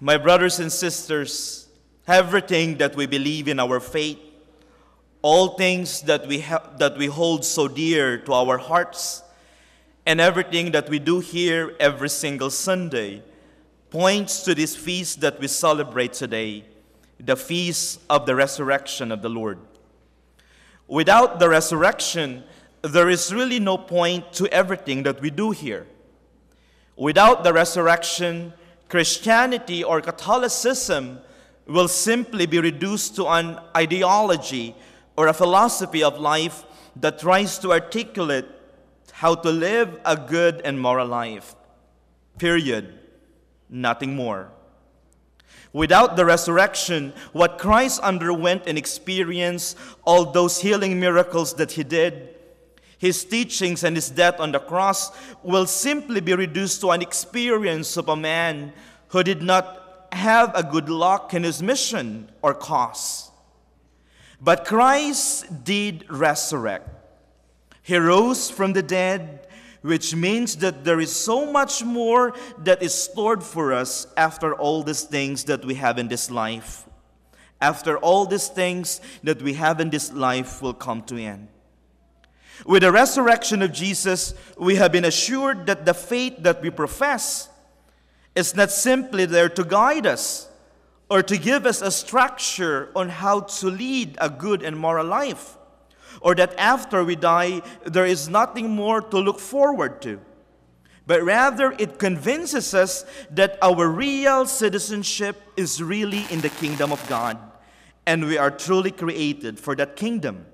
My brothers and sisters, everything that we believe in our faith, all things that we hold so dear to our hearts, and everything that we do here every single Sunday points to this feast that we celebrate today, the feast of the resurrection of the Lord. Without the resurrection, there is really no point to everything that we do here. Without the resurrection, Christianity or Catholicism will simply be reduced to an ideology or a philosophy of life that tries to articulate how to live a good and moral life. Period. Nothing more. Without the resurrection, what Christ underwent and experienced, all those healing miracles that he did, his teachings and his death on the cross will simply be reduced to an experience of a man who did not have a good luck in his mission or cause. But Christ did resurrect. He rose from the dead, which means that there is so much more that is stored for us after all these things that we have in this life. After all these things that we have in this life will come to an end. With the resurrection of Jesus, we have been assured that the faith that we profess is not simply there to guide us or to give us a structure on how to lead a good and moral life, or that after we die, there is nothing more to look forward to. But rather, it convinces us that our real citizenship is really in the kingdom of God, and we are truly created for that kingdom.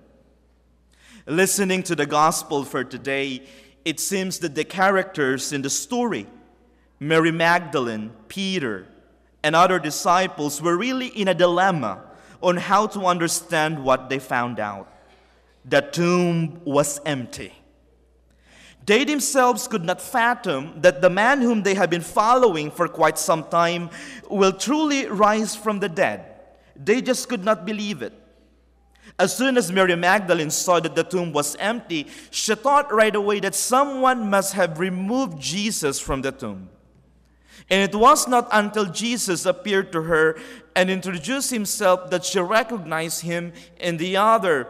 Listening to the gospel for today, it seems that the characters in the story, Mary Magdalene, Peter, and other disciples, were really in a dilemma on how to understand what they found out. The tomb was empty. They themselves could not fathom that the man whom they had been following for quite some time will truly rise from the dead. They just could not believe it. As soon as Mary Magdalene saw that the tomb was empty, she thought right away that someone must have removed Jesus from the tomb. And it was not until Jesus appeared to her and introduced himself that she recognized him in the other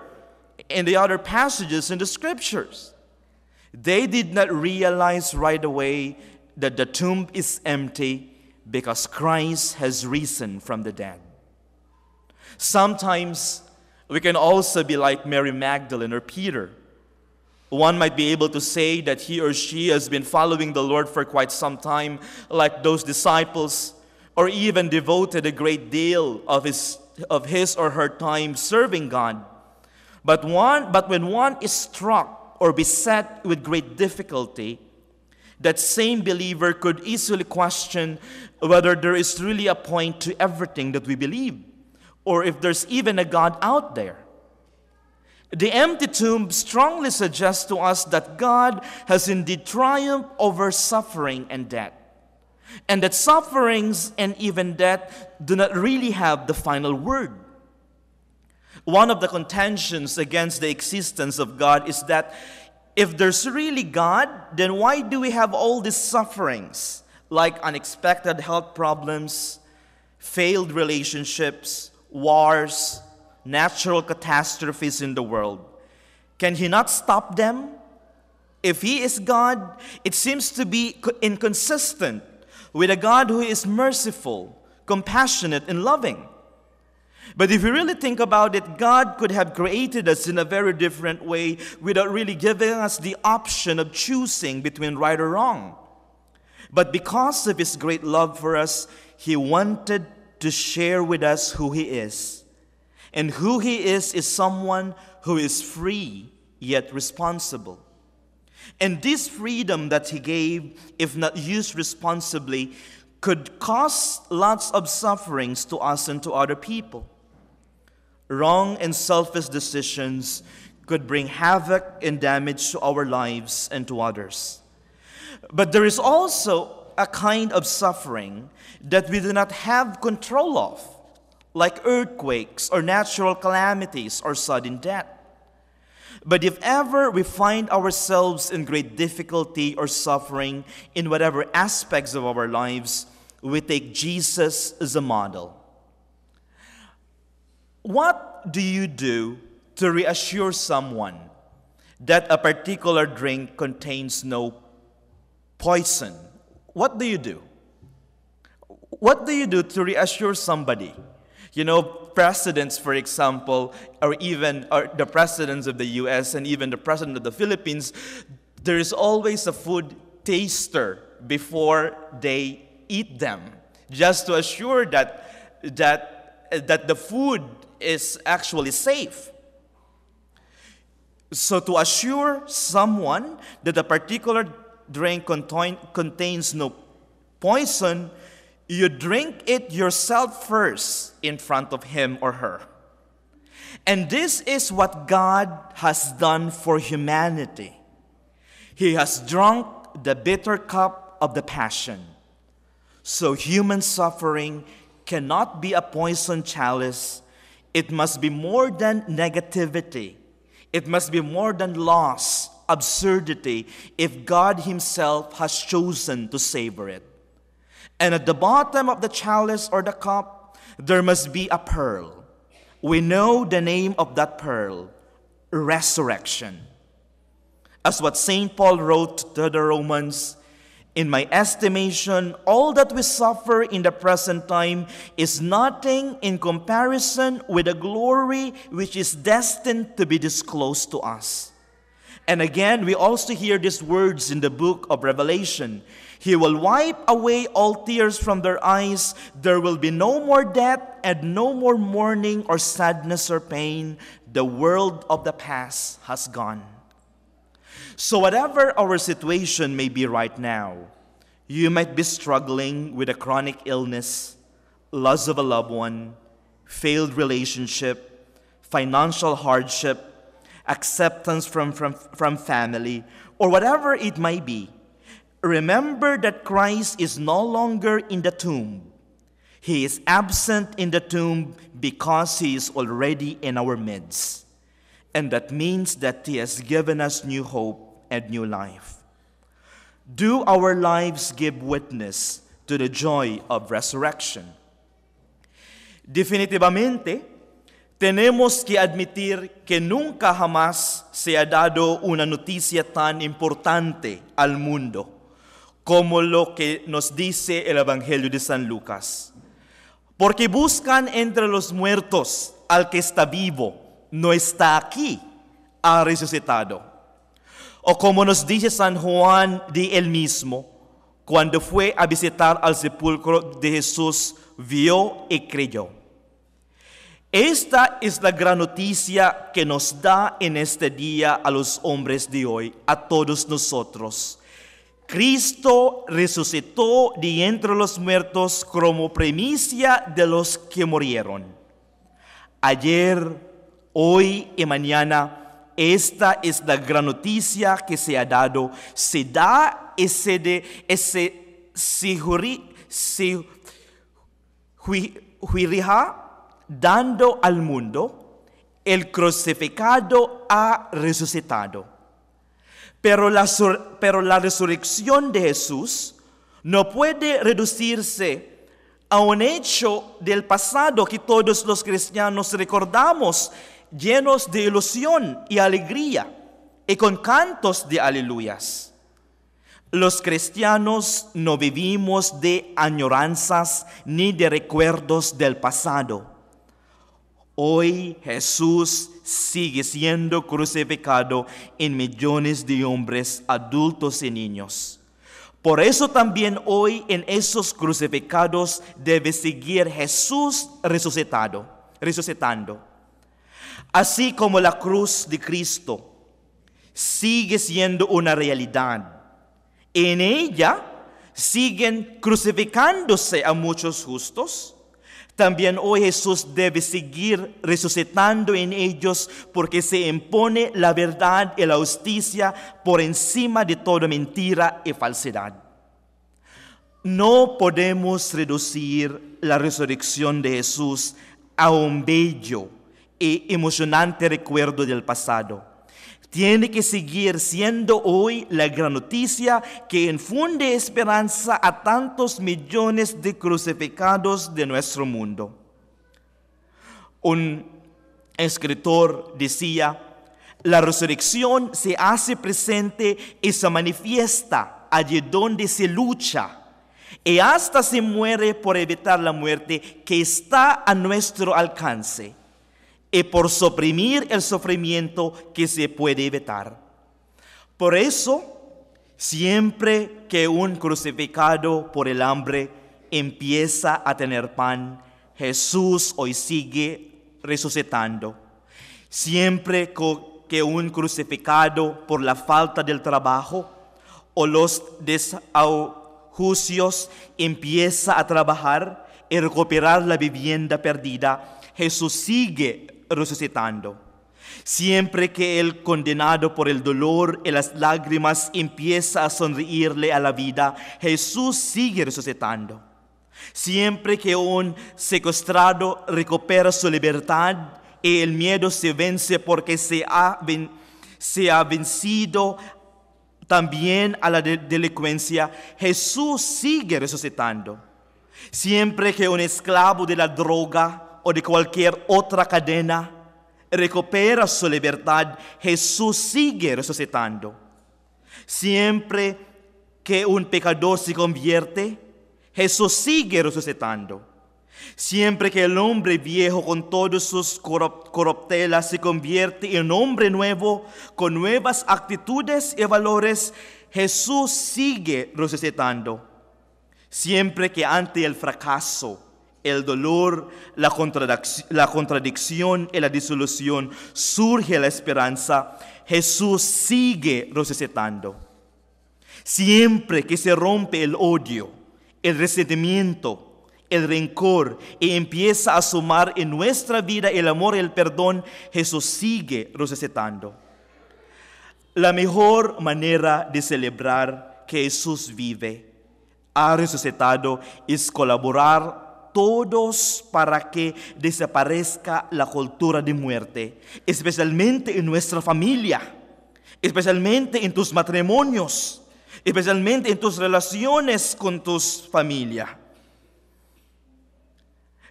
passages in the scriptures. They did not realize right away that the tomb is empty because Christ has risen from the dead. Sometimes we can also be like Mary Magdalene or Peter. One might be able to say that he or she has been following the Lord for quite some time, like those disciples, or even devoted a great deal of his or her time serving God. But when one is struck or beset with great difficulty, that same believer could easily question whether there is really a point to everything that we believe, or if there's even a God out there. The empty tomb strongly suggests to us that God has indeed triumphed over suffering and death, and that sufferings and even death do not really have the final word. One of the contentions against the existence of God is that if there's really God, then why do we have all these sufferings, like unexpected health problems, failed relationships, wars, natural catastrophes in the world? Can he not stop them? If he is God, it seems to be inconsistent with a God who is merciful, compassionate, and loving. But if you really think about it, God could have created us in a very different way without really giving us the option of choosing between right or wrong. But because of his great love for us, he wanted to share with us who he is. And who he is someone who is free yet responsible. And this freedom that he gave, if not used responsibly, could cause lots of sufferings to us and to other people. Wrong and selfish decisions could bring havoc and damage to our lives and to others. But there is also a kind of suffering that we do not have control of, like earthquakes or natural calamities or sudden death. But if ever we find ourselves in great difficulty or suffering in whatever aspects of our lives, we take Jesus as a model. What do you do to reassure someone that a particular drink contains no poison? What do you do? What do you do to reassure somebody? You know, presidents, for example, or even the presidents of the US and even the president of the Philippines, there is always a food taster before they eat them, just to assure that the food is actually safe. So to assure someone that a particular drink contains no poison, you drink it yourself first in front of him or her. And this is what God has done for humanity. He has drunk the bitter cup of the passion. So human suffering cannot be a poison chalice. It must be more than negativity. It must be more than loss, absurdity, if God Himself has chosen to savor it. And at the bottom of the chalice or the cup, there must be a pearl. We know the name of that pearl, resurrection. As what St. Paul wrote to the Romans, in my estimation, all that we suffer in the present time is nothing in comparison with the glory which is destined to be disclosed to us. And again, we also hear these words in the book of Revelation. He will wipe away all tears from their eyes. There will be no more death and no more mourning or sadness or pain. The world of the past has gone. So whatever our situation may be right now, you might be struggling with a chronic illness, loss of a loved one, failed relationship, financial hardship, acceptance from family, or whatever it may be. Remember that Christ is no longer in the tomb. He is absent in the tomb because He is already in our midst. And that means that He has given us new hope and new life. Do our lives give witness to the joy of resurrection? Definitivamente, tenemos que admitir que nunca jamás se ha dado una noticia tan importante al mundo como lo que nos dice el Evangelio de San Lucas. Porque buscan entre los muertos al que está vivo, no está aquí, ha resucitado. O como nos dice San Juan de él mismo, cuando fue a visitar al sepulcro de Jesús, vio y creyó. Esta es la gran noticia que nos da en este día a los hombres de hoy, a todos nosotros. Cristo resucitó de entre los muertos como primicia de los que murieron. Ayer, hoy y mañana, esta es la gran noticia que se ha dado. Se da y se juirija dando al mundo, el crucificado ha resucitado. Pero la resurrección de Jesús no puede reducirse a un hecho del pasado que todos los cristianos recordamos, llenos de ilusión y alegría, y con cantos de aleluyas. Los cristianos no vivimos de añoranzas ni de recuerdos del pasado. Hoy Jesús sigue siendo crucificado en millones de hombres, adultos y niños. Por eso también hoy en esos crucificados debe seguir Jesús resucitando. Así como la cruz de Cristo sigue siendo una realidad, en ella siguen crucificándose a muchos justos. También hoy Jesús debe seguir resucitando en ellos porque se impone la verdad y la justicia por encima de toda mentira y falsedad. No podemos reducir la resurrección de Jesús a un bello y emocionante recuerdo del pasado. tiene que seguir siendo hoy la gran noticia que infunde esperanza a tantos millones de crucificados de nuestro mundo. Un escritor decía: la resurrección se hace presente y se manifiesta allí donde se lucha, y hasta se muere por evitar la muerte que está a nuestro alcance, y por suprimir el sufrimiento que se puede evitar. Por eso, siempre que un crucificado por el hambre empieza a tener pan, Jesús hoy sigue resucitando. Siempre que un crucificado por la falta del trabajo o los desahucios empieza a trabajar y recuperar la vivienda perdida, Jesús sigue resucitando. Siempre que el condenado por el dolor y las lágrimas empieza a sonreírle a la vida, Jesús sigue resucitando. Siempre que un secuestrado recupera su libertad y el miedo se vence porque se ha vencido también a la delincuencia, Jesús sigue resucitando. Siempre que un esclavo de la droga o de cualquier otra cadena recupera su libertad, Jesús sigue resucitando. Siempre que un pecador se convierte, Jesús sigue resucitando. Siempre que el hombre viejo con todas sus corruptelas se convierte en hombre nuevo, con nuevas actitudes y valores, Jesús sigue resucitando. Siempre que ante el fracaso, el dolor, la contradicción y la disolución surge la esperanza, Jesús sigue resucitando. Siempre que se rompe el odio, el resentimiento, el rencor y empieza a sumar en nuestra vida el amor y el perdón, Jesús sigue resucitando. La mejor manera de celebrar que Jesús vive, ha resucitado, es colaborar todos para que desaparezca la cultura de muerte, especialmente en nuestra familia, especialmente en tus matrimonios, especialmente en tus relaciones con tus familias.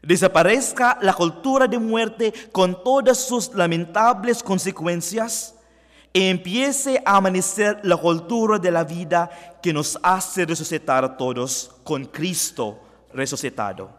Desaparezca la cultura de muerte con todas sus lamentables consecuencias y empiece a amanecer la cultura de la vida que nos hace resucitar a todos con Cristo resucitado.